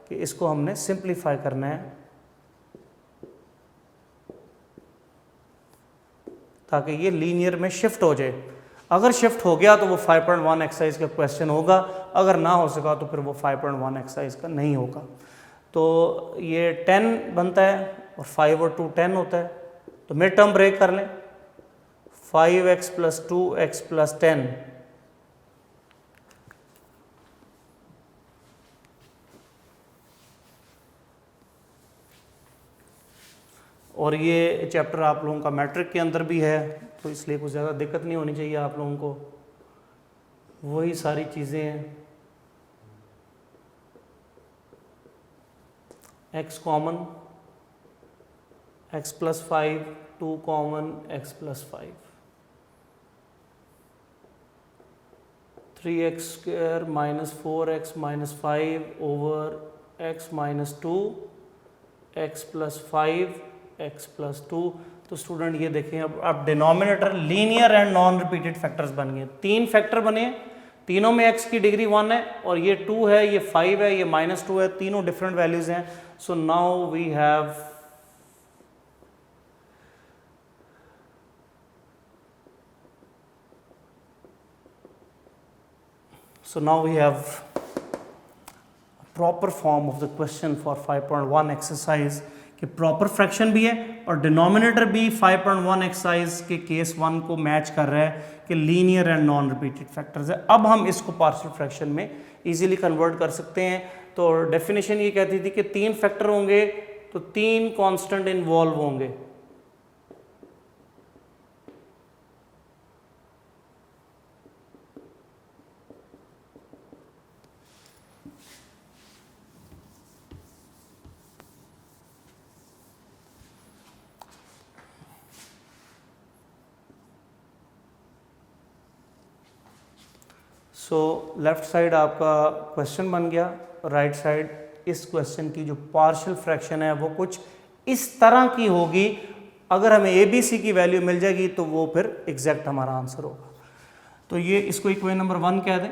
कि इसको हमने सिंप्लीफाई करना है, ताकि ये लीनियर में शिफ्ट हो जाए। अगर शिफ्ट हो गया तो वो 5.1 एक्सरसाइज का क्वेश्चन होगा, अगर ना हो सका तो फिर वो 5.1 एक्सरसाइज का नहीं होगा। तो ये 10 बनता है और 5 और 2 10 होता है, तो मिड टर्म ब्रेक कर लें, 5x + 2x + 10, और ये चैप्टर आप लोगों का मैट्रिक के अंदर भी है, तो इसलिए कुछ ज़्यादा दिक्कत नहीं होनी चाहिए आप लोगों को, वही सारी चीज़ें हैं। x common, x + 5, 2 common, x + 5, 3x² - 4x - 5 over x - 2, x + 5, x + 2। तो स्टूडेंट ये देखें, अब denominator linear and non repeated factors बन गए, 3 फैक्टर बने, तीनों में x की डिग्री 1 है, और ये 2 है, ये 5 है, ये -2 है, तीनों डिफरेंट वैल्यूज हैं। So now we have proper form of the question for 5.1 exercise कि प्रॉपर फ्रैक्शन भी है और डिनोमिनेटर भी 5.1 एक्सरसाइज के केस 1 को मैच कर रहा है कि linear and non repeated factors है। अब हम इसको पार्शियल फ्रैक्शन में इजीली कन्वर्ट कर सकते हैं। तो डेफिनेशन ये कहती थी कि 3 फैक्टर होंगे तो 3 कांस्टेंट इन्वॉल्व होंगे। सो लेफ्ट साइड आपका क्वेश्चन बन गया, राइट साइड इस क्वेश्चन की जो पार्शियल फ्रैक्शन है वो कुछ इस तरह की होगी। अगर हमें ABC की वैल्यू मिल जाएगी तो वो फिर एग्जैक्ट हमारा आंसर होगा। तो ये इसको इक्वेशन नंबर 1 कह दें।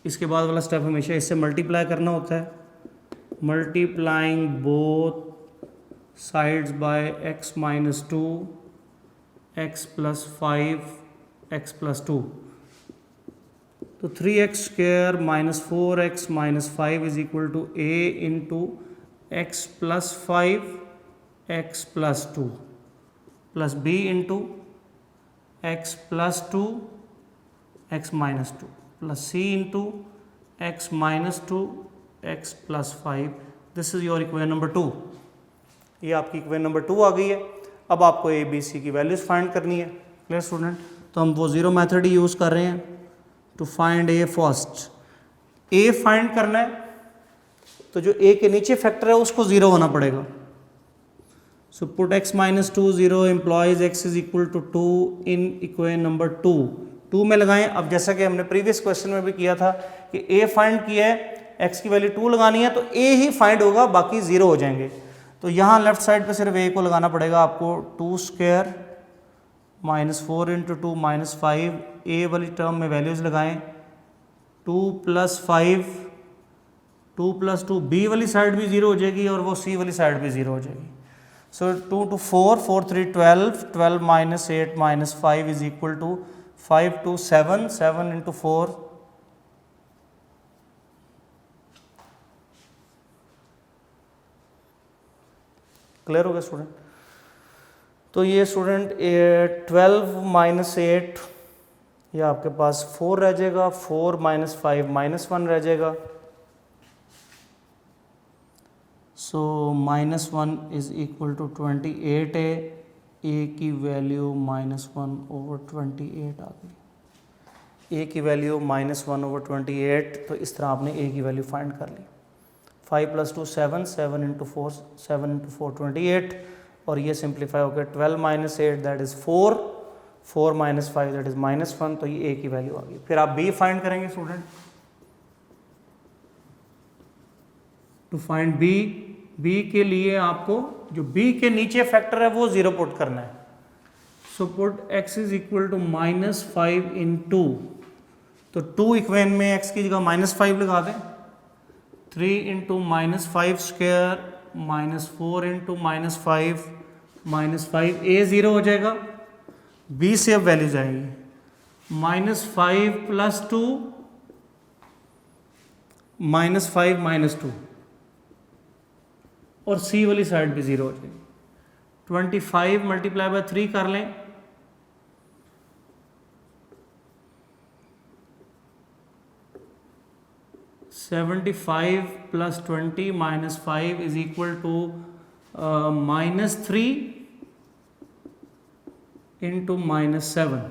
इसके बाद वाला स्टेप हमेशा इससे मल्टीप्लाई करना होता है, multiplying both sides by x - 2, x + 5, x + 2। तो 3x² - 4x - 5 = a × x + 5 x + 2 plus b × x + 2 x - 2 plus c × x - 2 x + 5। This is your equation number 2। ये आपकी इक्वेशन नंबर 2 आ गई है। अब आपको ABC की वैल्यूज फाइंड करनी है। Clear student? तो हम वो जीरो मेथड ही यूज़ कर रहे हैं to find a first. a find करना है तो जो a के नीचे फैक्टर है उसको 0 होना पड़ेगा। सो put x - 2 0 employees x = 2 in equation number 2 में लगाएं। अब जैसा कि हमने प्रीवियस क्वेश्चन में भी किया था कि a फाइंड किया है, x की वैल्यू 2 लगानी है तो a ही फाइंड होगा, बाकी 0 हो जाएंगे। तो यहाँ लेफ्ट साइड पे सिर्फ a को लगाना पड़ेगा आपको। 2² - 4 × 2 - 5, a वाली टर्म में वैल्यूज लगाएं। 2 + 5 2 + 2 बी वाली साइड भी 0 हो जाएगी और वो सी वाली साइड भी 0 हो जाएगी। सो 2 to 4, 4 3 12, 12 - 8 - 5 is equal to 5 to 7, 7 × 4 clear हो गया स्टूडेंट। तो ये स्टूडेंट 12 - 8 ये आपके पास 4 रह जाएगा, 4 - 5 -1 रह जाएगा। सो -1 इज इक्वल टू 28 है, ए की वैल्यू -1/28 आ गई। ए की वैल्यू -1/28, तो इस तरह आपने ए की वैल्यू फाइंड कर ली। 5 + 2 7, 7 × 4 7 × 4 28, और ये सिंप्लीफाई हो गया 12 - 8 दैट इज़ 4, 4 - 5 दैट इज़ -1, तो ये ए की वैल्यू आ गई। फिर आप बी फाइंड करेंगे student. To find B, B के लिए आपको जो बी के नीचे फैक्टर है वो 0 पुट करना है। So put x is equal to -5 in 2, तो 2 इक्वेशन में x की जगह -5 लगा दें। 3 × -5 स्क्वायर -4 × -5 -5, a 0 हो जाएगा। b से अब वैल्यूज आएंगी -5 + 2 -5 - 2, और c वाली साइड भी 0 हो जाएगी। 25 × 3 कर लें, -75 + 20 - 5 इज इक्वल टू -3 × -7,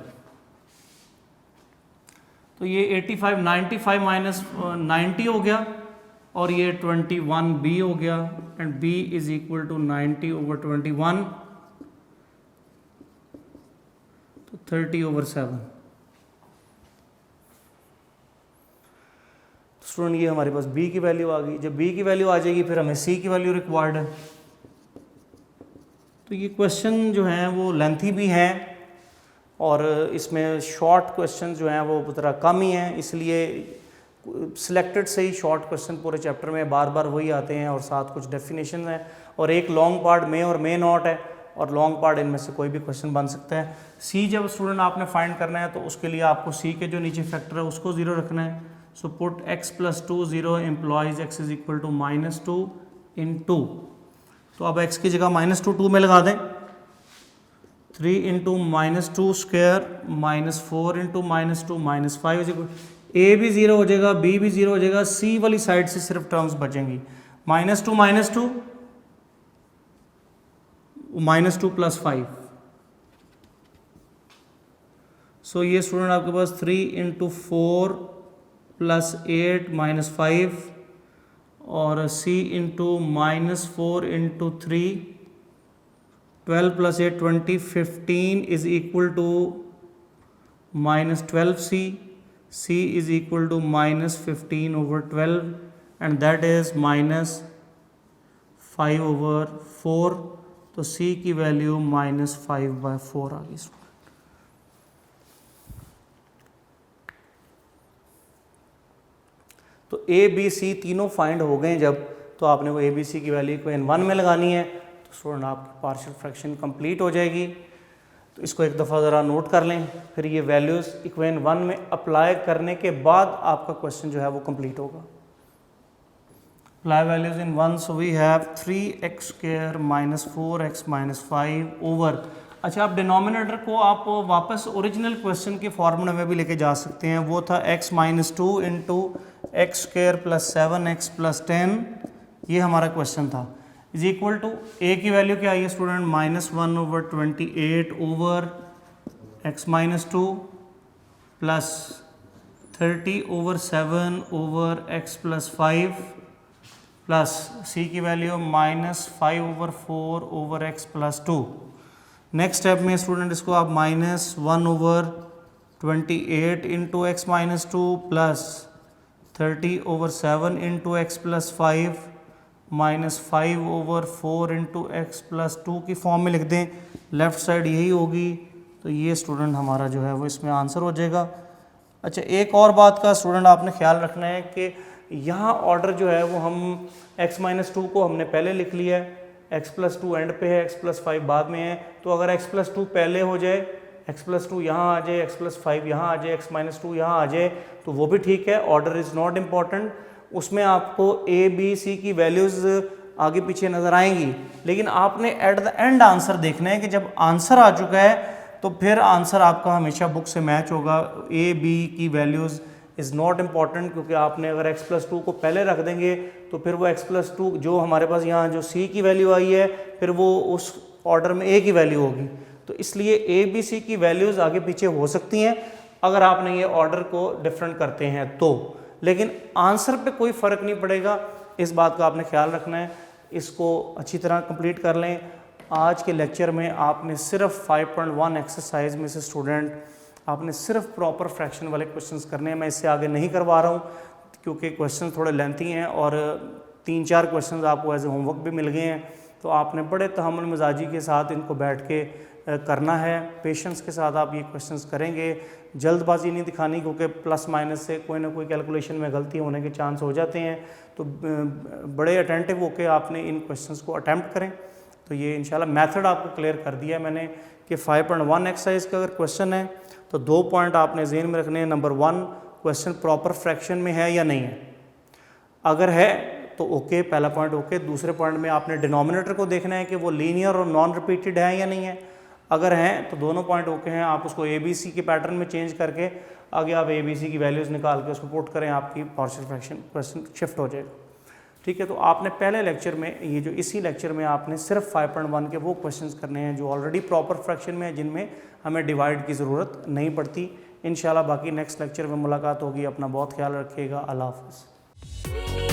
तो ये 85 95 - 90 हो गया, और ये 21b हो गया, and b is equal to 90/21, तो 30/7। स्टूडेंट ये हमारे पास b की वैल्यू आ गई। जब b की वैल्यू आ जाएगी फिर हमें c की वैल्यू रिक्वायर्ड है। तो ये क्वेश्चन जो हैं वो लेंथी भी हैं, और इसमें शॉर्ट क्वेश्चन जो हैं वो थोड़ा कम ही हैं, इसलिए सिलेक्टेड से ही शॉर्ट क्वेश्चन पूरे चैप्टर में बार बार वही आते हैं, और साथ कुछ डेफिनेशन है, और एक लॉन्ग पार्ट में और मे नॉट है, और लॉन्ग पार्ट इनमें से कोई भी क्वेश्चन बन सकता है। सी जब स्टूडेंट आपने फाइंड करना है तो उसके लिए आपको सी के जो नीचे फैक्टर है उसको 0 रखना है। So put x + 2 0 implies x is equal to -2 in 2, तो अब x की जगह -2 2 में लगा दें। 3 × -2 स्क्वायर -4 × -2 -5 इज इक्वल, a भी 0 हो जाएगा, b भी 0 हो जाएगा, c वाली साइड से सिर्फ टर्म्स बचेंगी -2 -2 -2 + 5। सो ये स्टूडेंट आपके पास 3 × 4 + 8 - 5, और c × -4 × 3 12 + 8 20 15 is equal to -12c, c is equal to -15/12, and that is -5/4, तो c की वैल्यू -5/4 आ गई। तो a b c तीनों फाइंड हो गए जब, तो आपने वो a b c की वैल्यू इक्वेशन 1 में लगानी है, तो स्टूडेंट आपकी पार्शियल फ्रैक्शन कंप्लीट हो जाएगी। तो इसको एक दफ़ा ज़रा नोट कर लें, फिर ये वैल्यूज़ इक्वेशन 1 में अप्लाई करने के बाद आपका क्वेश्चन जो है वो कंप्लीट होगा। Apply values in 1, so we have 3x² - 4x - 5 over, अच्छा आप डिनोमिनेटर को आप वापस ओरिजिनल क्वेश्चन के फॉर्मूले में भी लेके जा सकते हैं। वो था x - 2 × x² + 7x + 10, ये हमारा क्वेश्चन था, इज इक्वल टू a की वैल्यू क्या आई है student -1/28 over x - 2 plus 30/7 over x + 5 plus c की value -5/4 over x + 2। Next step में स्टूडेंट इसको आप -1/28 × x - 2 प्लस 30/7 × x + 5 -5/4 × x + 2 की फॉर्म में लिख दें, लेफ़्ट साइड यही होगी, तो ये स्टूडेंट हमारा जो है वो इसमें आंसर हो जाएगा। अच्छा एक और बात का स्टूडेंट आपने ख्याल रखना है कि यहाँ ऑर्डर जो है वो हम x-2 को हमने पहले लिख लिया है, x+2 एंड पे है, x+5 बाद में है। तो अगर x+2 पहले हो जाए, x+2 यहाँ आ जाए, x+5 यहाँ आ जाए, x-2 यहाँ आ जाए तो वो भी ठीक है, ऑर्डर इज़ नॉट इम्पॉर्टेंट। उसमें आपको a b c की वैल्यूज़ आगे पीछे नज़र आएंगी, लेकिन आपने एट द एंड आंसर देखना है कि जब आंसर आ चुका है तो फिर आंसर आपका हमेशा बुक से मैच होगा। a b की वैल्यूज़ इज़ नॉट इम्पॉर्टेंट, क्योंकि आपने अगर x+2 को पहले रख देंगे तो फिर वो x+2 जो हमारे पास यहाँ जो c की वैल्यू आई है फिर वो उस ऑर्डर में a की वैल्यू होगी। तो इसलिए a b c की वैल्यूज़ आगे पीछे हो सकती हैं अगर आपने ये ऑर्डर को डिफरेंट करते हैं तो, लेकिन आंसर पे कोई फ़र्क नहीं पड़ेगा, इस बात का आपने ख्याल रखना है। इसको अच्छी तरह कंप्लीट कर लें। आज के लेक्चर में आपने सिर्फ 5.1 एक्सरसाइज में से स्टूडेंट आपने सिर्फ प्रॉपर फ्रैक्शन वाले क्वेश्चंस करने हैं। मैं इससे आगे नहीं करवा रहा हूँ क्योंकि क्वेश्चन थोड़े लेंथी हैं और 3-4 क्वेश्चंस आपको एज ए होमवर्क भी मिल गए हैं, तो आपने बड़े तहम्मुल मिजाजी के साथ इनको बैठ के करना है। पेशेंस के साथ आप ये क्वेश्चंस करेंगे, जल्दबाजी नहीं दिखानी, क्योंकि प्लस माइनस से कोई ना कोई कैलकुलेशन में गलती होने के चांस हो जाते हैं। तो बड़े अटेंटिव होकर आपने इन क्वेश्चंस को अटैम्प्ट करें। तो ये इंशाल्लाह मेथड आपको क्लियर कर दिया है मैंने कि 5.1 एक्सरसाइज का अगर क्वेश्चन है तो 2 पॉइंट आपने ज़हन में रखने हैं। नंबर 1, क्वेश्चन प्रॉपर फ्रैक्शन में है या नहीं है, अगर है तो ओके, पहला पॉइंट ओके। दूसरे पॉइंट में आपने डिनोमिनेटर को देखना है कि वो लीनियर और नॉन रिपीटेड है या नहीं है, अगर हैं तो दोनों पॉइंट ओके हैं। आप उसको ABC के पैटर्न में चेंज करके आगे आप ABC की वैल्यूज़ निकाल के उसको पुट करें, आपकी पार्शियल फ्रैक्शन क्वेश्चन शिफ्ट हो जाएगा। ठीक है, तो आपने पहले लेक्चर में ये जो इसी लेक्चर में आपने सिर्फ 5.1 के वो क्वेश्चंस करने हैं जो ऑलरेडी प्रॉपर फ्रैक्शन में है, जिनमें हमें डिवाइड की ज़रूरत नहीं पड़ती। इंशाल्लाह बाकी नेक्स्ट लेक्चर में मुलाकात होगी। अपना बहुत ख्याल रखिएगा। अल्लाह हाफ़िज़।